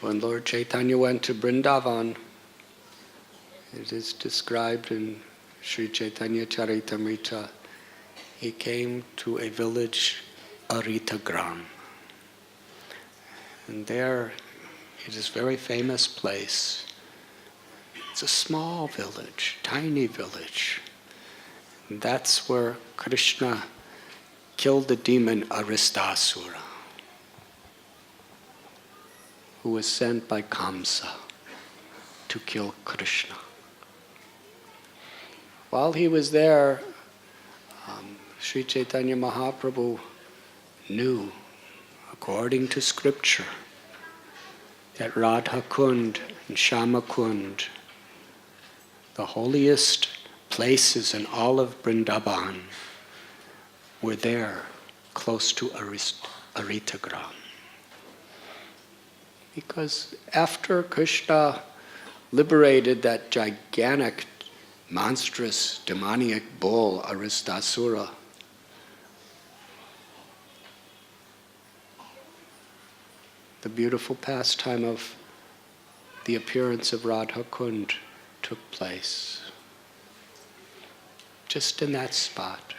When Lord Chaitanya went to Vrindavan, it is described in Sri Chaitanya Charitamrita, he came to a village, Aritagram. And there, it is a very famous place. It's a small village, tiny village. And that's where Krishna killed the demon Aristasura, who was sent by Kamsa to kill Krishna. While he was there, Sri Chaitanya Mahaprabhu knew, according to scripture, that Radha Kund and Shyama Kund, the holiest places in all of Vrindavan, were there, close to Aritagram. Because after Krishna liberated that gigantic, monstrous, demoniac bull, Aristasura, the beautiful pastime of the appearance of Radha Kund took place. Just in that spot.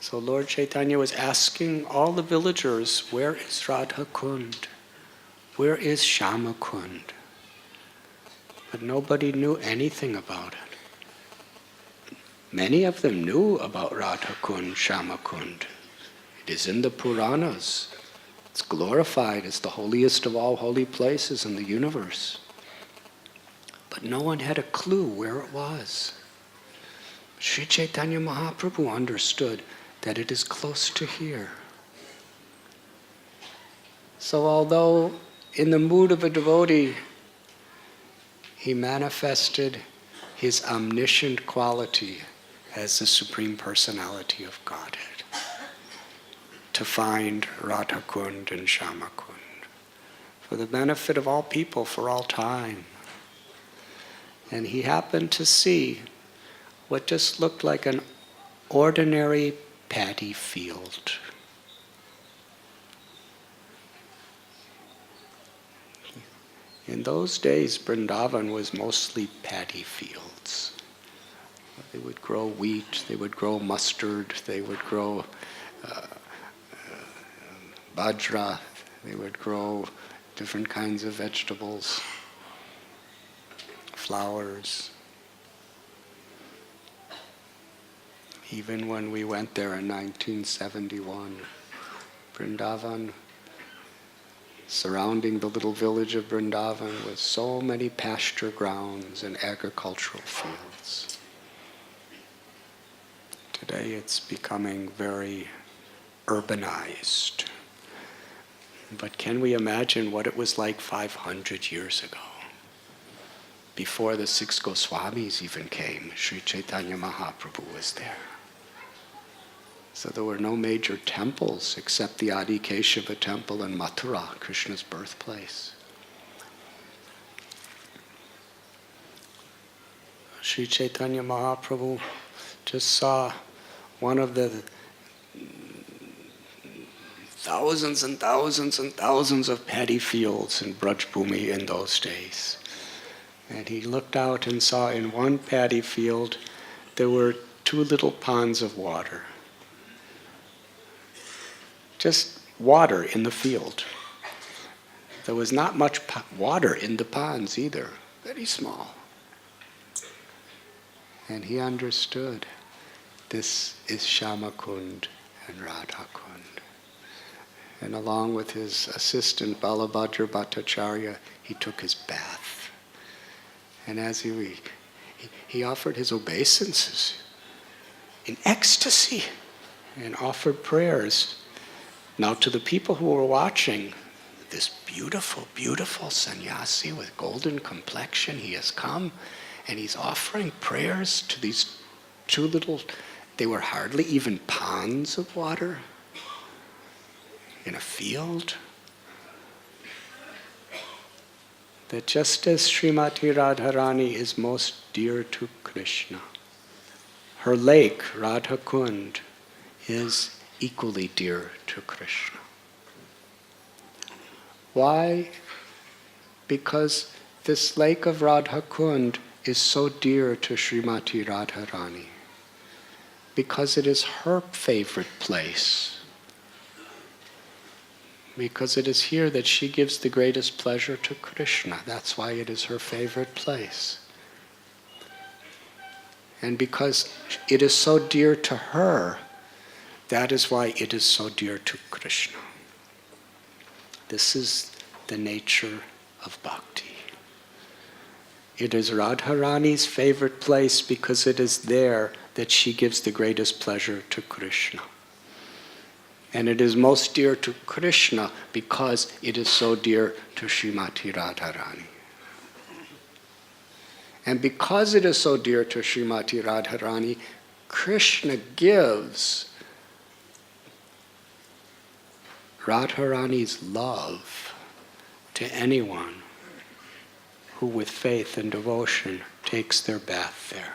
So Lord Chaitanya was asking all the villagers, where is Radha Kund? Where is Shyama Kund? But nobody knew anything about it. Many of them knew about Radha Kund, Shyama Kund. It is in the Puranas. It's glorified as the holiest of all holy places in the universe. But no one had a clue where it was. Sri Chaitanya Mahaprabhu understood that it is close to here. So although in the mood of a devotee, he manifested his omniscient quality as the Supreme Personality of Godhead, to find Radha Kund and Shyama Kund, for the benefit of all people for all time. And he happened to see what just looked like an ordinary paddy field. In those days, Vrindavan was mostly paddy fields. They would grow wheat, they would grow mustard, they would grow bajra, they would grow different kinds of vegetables, flowers. Even when we went there in 1971, Vrindavan, surrounding the little village of Vrindavan with so many pasture grounds and agricultural fields. Today it's becoming very urbanized. But can we imagine what it was like 500 years ago? Before the 6 Goswamis even came, Sri Chaitanya Mahaprabhu was there. So there were no major temples except the Adi Keshava temple in Mathura, Krishna's birthplace. Sri Chaitanya Mahaprabhu just saw one of the thousands and thousands and thousands of paddy fields in Braj Bhumi in those days. And he looked out and saw in one paddy field there were 2 little ponds of water. Just water in the field. There was not much water in the ponds either, very small. And he understood this is Shyama Kund and Radha Kund. And along with his assistant Balabhadra Bhattacharya, he took his bath. And as he offered his obeisances in ecstasy and offered prayers. Now to the people who were watching, this beautiful, beautiful sannyasi with golden complexion, he has come and he's offering prayers to these 2 little, they were hardly even ponds of water in a field. That just as Srimati Radharani is most dear to Krishna, her lake, Radha Kund, is equally dear to Krishna. Why? Because this lake of Radha Kund is so dear to Srimati Radharani. Because it is her favorite place. Because it is here that she gives the greatest pleasure to Krishna. That's why it is her favorite place. And because it is so dear to her, that is why it is so dear to Krishna. This is the nature of bhakti. It is Radharani's favorite place because it is there that she gives the greatest pleasure to Krishna. And it is most dear to Krishna because it is so dear to Srimati Radharani. And because it is so dear to Srimati Radharani, Krishna gives Radharani's love to anyone who with faith and devotion takes their bath there.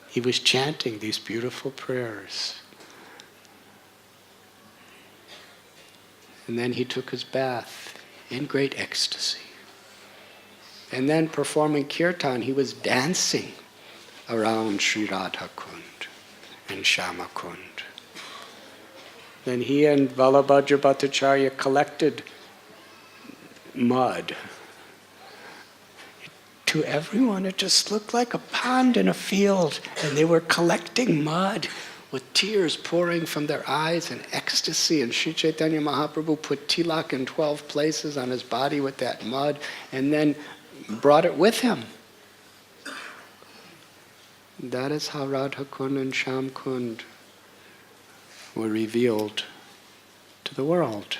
He was chanting these beautiful prayers. And then he took his bath in great ecstasy. And then performing kirtan, he was dancing around Sri Radha Kund and Shyama Kund. Then he and Vallabhadra Bhattacharya collected mud. To everyone, it just looked like a pond in a field, and they were collecting mud with tears pouring from their eyes and ecstasy. And Sri Chaitanya Mahaprabhu put tilak in 12 places on his body with that mud, and then brought it with him. That is how Radha Kund and Shyam Kund were revealed to the world.